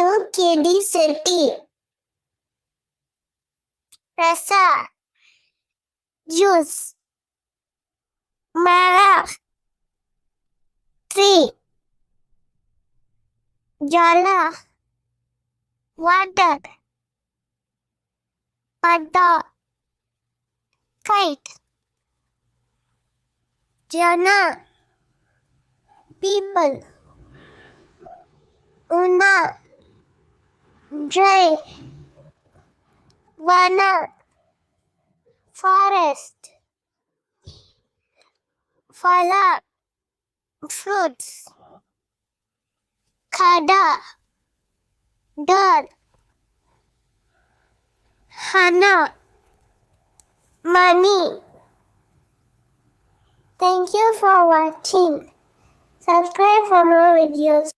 KD Seti. Rasa. Juice. Mara. Tree. Jala. Water. Pada. Kite. Jana. People. Una. Dry. Vana. Forest. Fala. Fruits. Kada. Dal. Hana. Money. Thank you for watching. Subscribe for more videos.